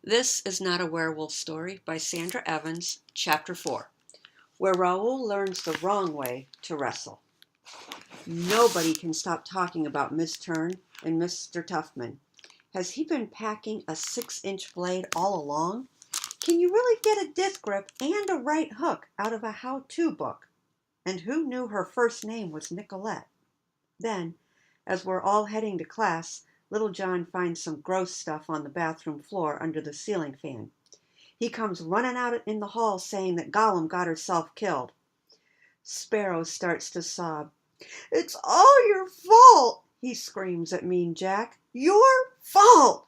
This is Not a Werewolf Story by Sandra Evans, Chapter 4, where Raoul learns the wrong way to wrestle. Nobody can stop talking about Miss Turn and Mr. Tuffman. Has he been packing a 6-inch blade all along? Can you really get a death grip and a right hook out of a how-to book? And who knew her first name was Nicolette? Then, as we're all heading to class, Little John finds some gross stuff on the bathroom floor under the ceiling fan. He comes running out in the hall saying that Gollum got herself killed. Sparrow starts to sob. "It's all your fault," he screams at Mean Jack. "Your fault!"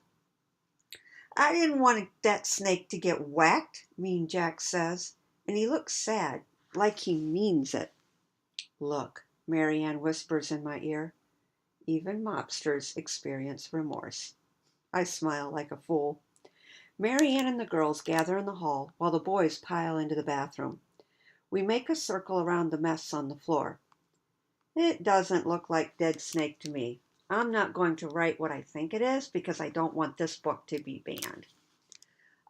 "I didn't want that snake to get whacked," Mean Jack says, and he looks sad, like he means it. "Look," Marianne whispers in my ear, "even mobsters experience remorse." I smile like a fool. Marianne and the girls gather in the hall while the boys pile into the bathroom. We make a circle around the mess on the floor. "It doesn't look like dead snake to me. I'm not going to write what I think it is because I don't want this book to be banned."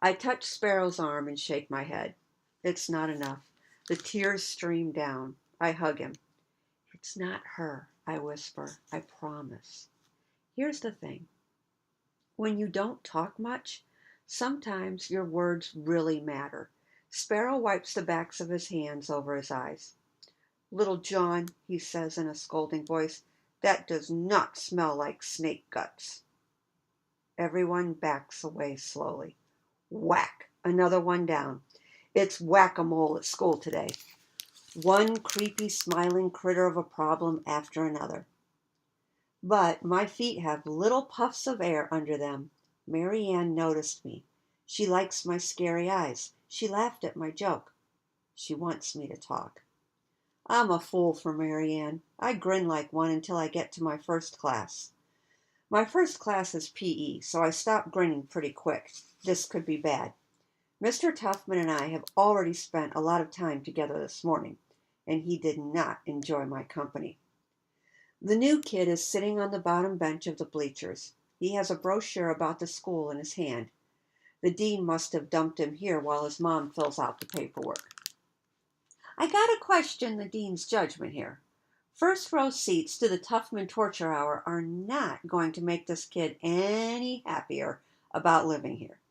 I touch Sparrow's arm and shake my head. It's not enough. The tears stream down. I hug him. "It's not her," I whisper. "I promise." Here's the thing. When you don't talk much, sometimes your words really matter. Sparrow wipes the backs of his hands over his eyes. "Little John," he says in a scolding voice, "that does not smell like snake guts." Everyone backs away slowly. Whack! Another one down. It's whack-a-mole at school today. One creepy, smiling critter of a problem after another. But my feet have little puffs of air under them. Marianne noticed me. She likes my scary eyes. She laughed at my joke. She wants me to talk. I'm a fool for Marianne. I grin like one until I get to my first class. My first class is PE, so I stop grinning pretty quick. This could be bad. Mr. Tuffman and I have already spent a lot of time together this morning, and he did not enjoy my company. The new kid is sitting on the bottom bench of the bleachers. He has a brochure about the school in his hand. The dean must have dumped him here while his mom fills out the paperwork. I gotta question the dean's judgment here. First row seats to the Tuffman torture hour are not going to make this kid any happier about living here.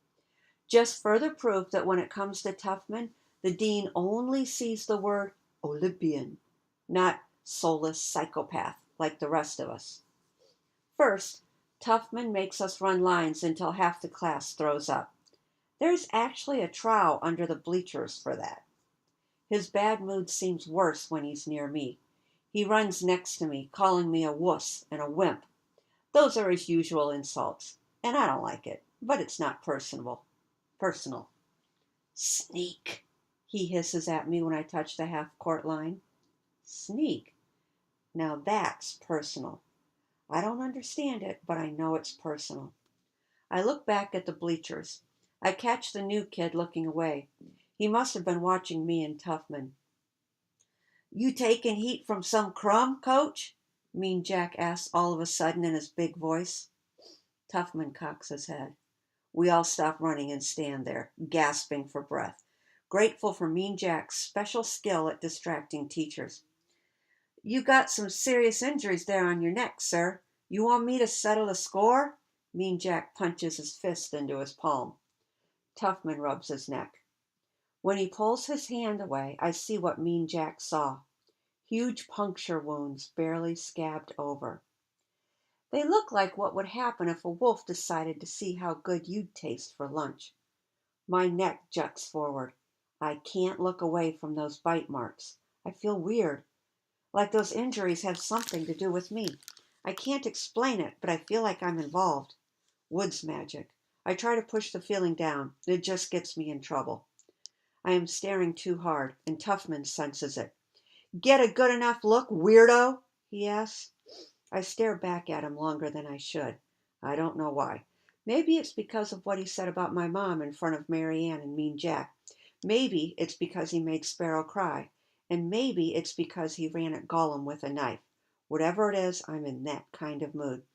Just further proof that when it comes to Tuffman, the dean only sees the word Olympian, not soulless psychopath like the rest of us. First, Tuffman makes us run lines until half the class throws up. There's actually a trough under the bleachers for that. His bad mood seems worse when he's near me. He runs next to me, calling me a wuss and a wimp. Those are his usual insults, and I don't like it, but it's not personal. "Sneak," he hisses at me when I touch the half-court line. Sneak. Now that's personal. I don't understand it, but I know it's personal. I look back at the bleachers. I catch the new kid looking away. He must have been watching me and Tuffman. "You taking heat from some crumb, coach?" Mean Jack asks all of a sudden in his big voice. Tuffman cocks his head. We all stop running and stand there, gasping for breath, grateful for Mean Jack's special skill at distracting teachers. "You got some serious injuries there on your neck, sir. You want me to settle the score?" Mean Jack punches his fist into his palm. Tuffman rubs his neck. When he pulls his hand away, I see what Mean Jack saw. Huge puncture wounds barely scabbed over. They look like what would happen if a wolf decided to see how good you'd taste for lunch. My neck juts forward. I can't look away from those bite marks. I feel weird, like those injuries have something to do with me. I can't explain it, but I feel like I'm involved. Woods magic. I try to push the feeling down. It just gets me in trouble. I am staring too hard, and Tuffman senses it. "Get a good enough look, weirdo?" he asks. I stare back at him longer than I should. I don't know why. Maybe it's because of what he said about my mom in front of Marianne and Mean Jack. Maybe it's because he made Sparrow cry. And maybe it's because he ran at Gollum with a knife. Whatever it is, I'm in that kind of mood.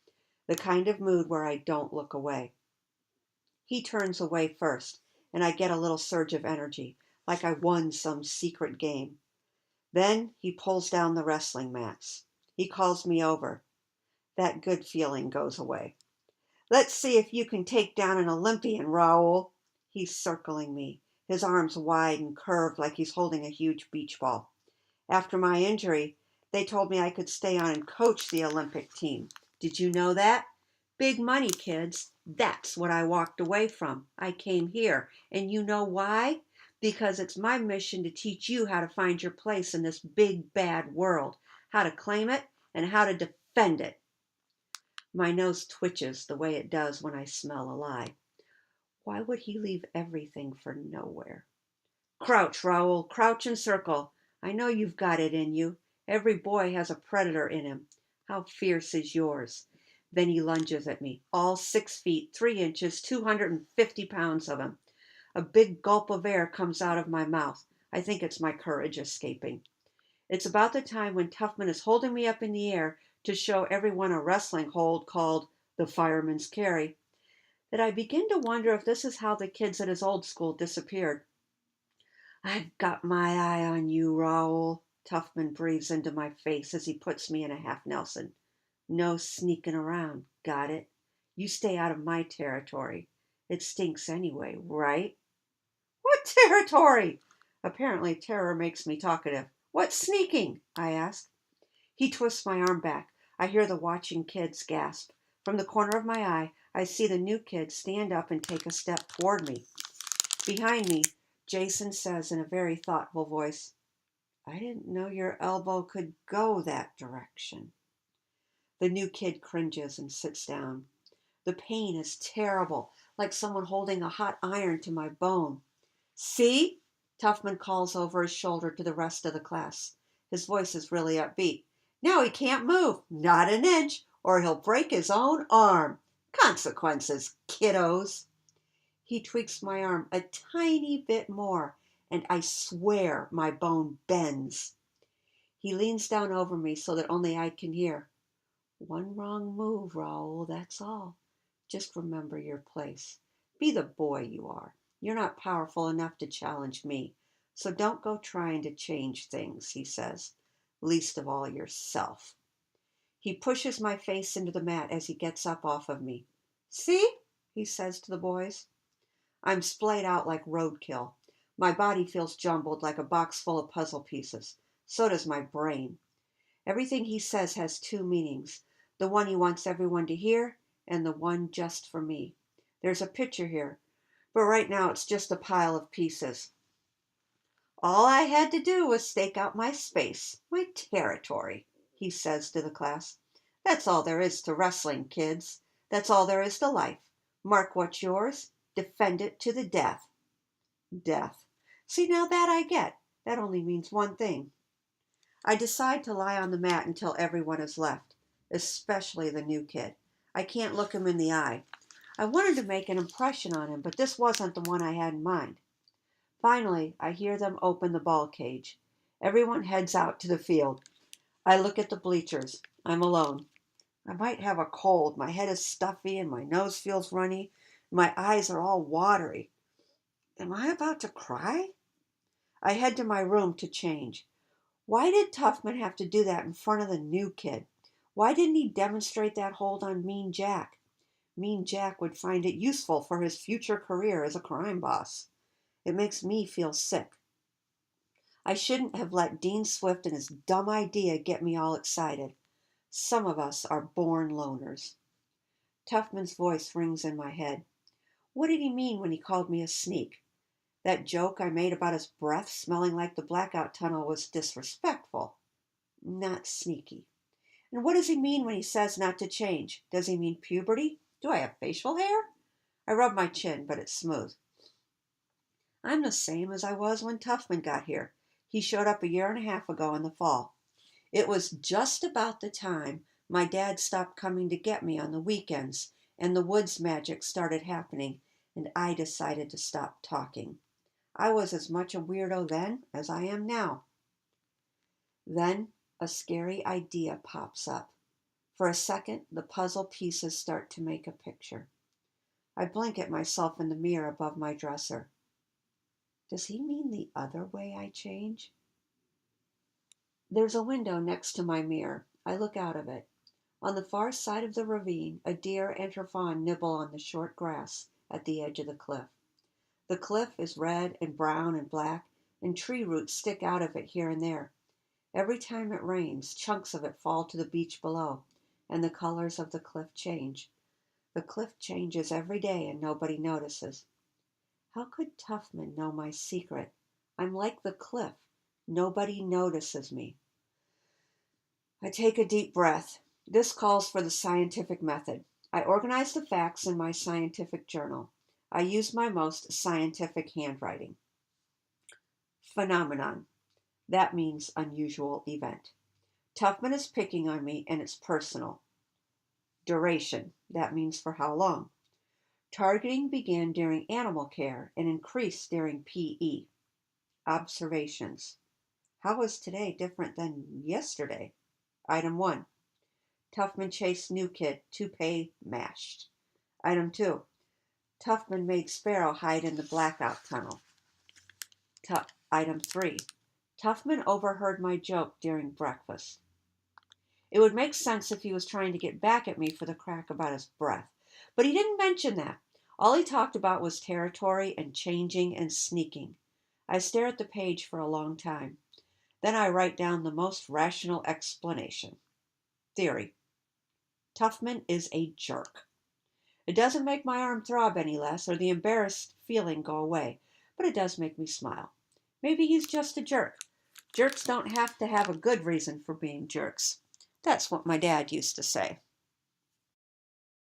The kind of mood where I don't look away. He turns away first, and I get a little surge of energy, like I won some secret game. Then he pulls down the wrestling mats. He calls me over. That good feeling goes away. Let's see if you can take down an Olympian, Raoul. He's circling me, his arms wide and curved like he's holding a huge beach ball. After my injury, they told me I could stay on and coach the Olympic team. Did you know that? Big money, kids. That's what I walked away from. I came here. And you know why? Because it's my mission to teach you how to find your place in this big, bad world, how to claim it, and how to defend it. My nose twitches the way it does when I smell a lie. Why would he leave everything for nowhere? Crouch, Raoul, crouch and circle. I know you've got it in you. Every boy has a predator in him. How fierce is yours? Then he lunges at me, all 6 feet, 3 inches, 250 pounds of him. A big gulp of air comes out of my mouth. I think it's my courage escaping. It's about the time when Tuffman is holding me up in the air to show everyone a wrestling hold called the fireman's carry that I begin to wonder if this is how the kids at his old school disappeared. I've got my eye on you, Raoul. Tuffman breathes into my face as he puts me in a half Nelson. No sneaking around, got it? You stay out of my territory. It stinks anyway, right? What territory? Apparently terror makes me talkative. What's sneaking? I ask. He twists my arm back. I hear the watching kids gasp. From the corner of my eye, I see the new kid stand up and take a step toward me. Behind me, Jason says in a very thoughtful voice, I didn't know your elbow could go that direction. The new kid cringes and sits down. The pain is terrible, like someone holding a hot iron to my bone. See? Tuffman calls over his shoulder to the rest of the class. His voice is really upbeat. Now he can't move, not an inch, or he'll break his own arm. Consequences, kiddos. He tweaks my arm a tiny bit more, and I swear my bone bends. He leans down over me so that only I can hear. One wrong move, Raoul, that's all. Just remember your place. Be the boy you are. You're not powerful enough to challenge me, so don't go trying to change things, he says, least of all yourself. He pushes my face into the mat as he gets up off of me. See? He says to the boys. I'm splayed out like roadkill. My body feels jumbled like a box full of puzzle pieces. So does my brain. Everything he says has two meanings. The one he wants everyone to hear, and the one just for me. There's a picture here, but right now it's just a pile of pieces. All I had to do was stake out my space, my territory, he says to the class. That's all there is to wrestling, kids. That's all there is to life. Mark what's yours. Defend it to the death. Death. See, now that I get. That only means one thing. I decide to lie on the mat until everyone is left, especially the new kid. I can't look him in the eye. I wanted to make an impression on him, but this wasn't the one I had in mind. Finally, I hear them open the ball cage. Everyone heads out to the field. I look at the bleachers. I'm alone. I might have a cold. My head is stuffy and my nose feels runny. My eyes are all watery. Am I about to cry? I head to my room to change. Why did Tuffman have to do that in front of the new kid? Why didn't he demonstrate that hold on Mean Jack? Mean Jack would find it useful for his future career as a crime boss. It makes me feel sick. I shouldn't have let Dean Swift and his dumb idea get me all excited. Some of us are born loners. Tuffman's voice rings in my head. What did he mean when he called me a sneak? That joke I made about his breath smelling like the blackout tunnel was disrespectful, not sneaky. And what does he mean when he says not to change? Does he mean puberty? Do I have facial hair? I rub my chin, but it's smooth. I'm the same as I was when Tuffman got here. He showed up 1.5 years ago in the fall. It was just about the time my dad stopped coming to get me on the weekends, and the woods magic started happening, and I decided to stop talking. I was as much a weirdo then as I am now. Then a scary idea pops up. For a second, the puzzle pieces start to make a picture. I blink at myself in the mirror above my dresser. Does he mean the other way I change? There's a window next to my mirror. I look out of it. On the far side of the ravine, a deer and her fawn nibble on the short grass at the edge of the cliff. The cliff is red and brown and black, and tree roots stick out of it here and there. Every time it rains, chunks of it fall to the beach below, and the colors of the cliff change. The cliff changes every day, and nobody notices. How could Tuffman know my secret? I'm like the cliff. Nobody notices me. I take a deep breath. This calls for the scientific method. I organize the facts in my scientific journal. I use my most scientific handwriting. Phenomenon. That means unusual event. Tuffman is picking on me, and it's personal. Duration. That means for how long. Targeting began during animal care and increased during PE. Observations. How was today different than yesterday? Item 1. Tuffman chased new kid, toupee mashed. Item 2. Tuffman made Sparrow hide in the blackout tunnel. Item 3. Tuffman overheard my joke during breakfast. It would make sense if he was trying to get back at me for the crack about his breath. But he didn't mention that. All he talked about was territory and changing and sneaking. I stare at the page for a long time. Then I write down the most rational explanation. Theory. Tuffman is a jerk. It doesn't make my arm throb any less or the embarrassed feeling go away, but it does make me smile. Maybe he's just a jerk. Jerks don't have to have a good reason for being jerks. That's what my dad used to say.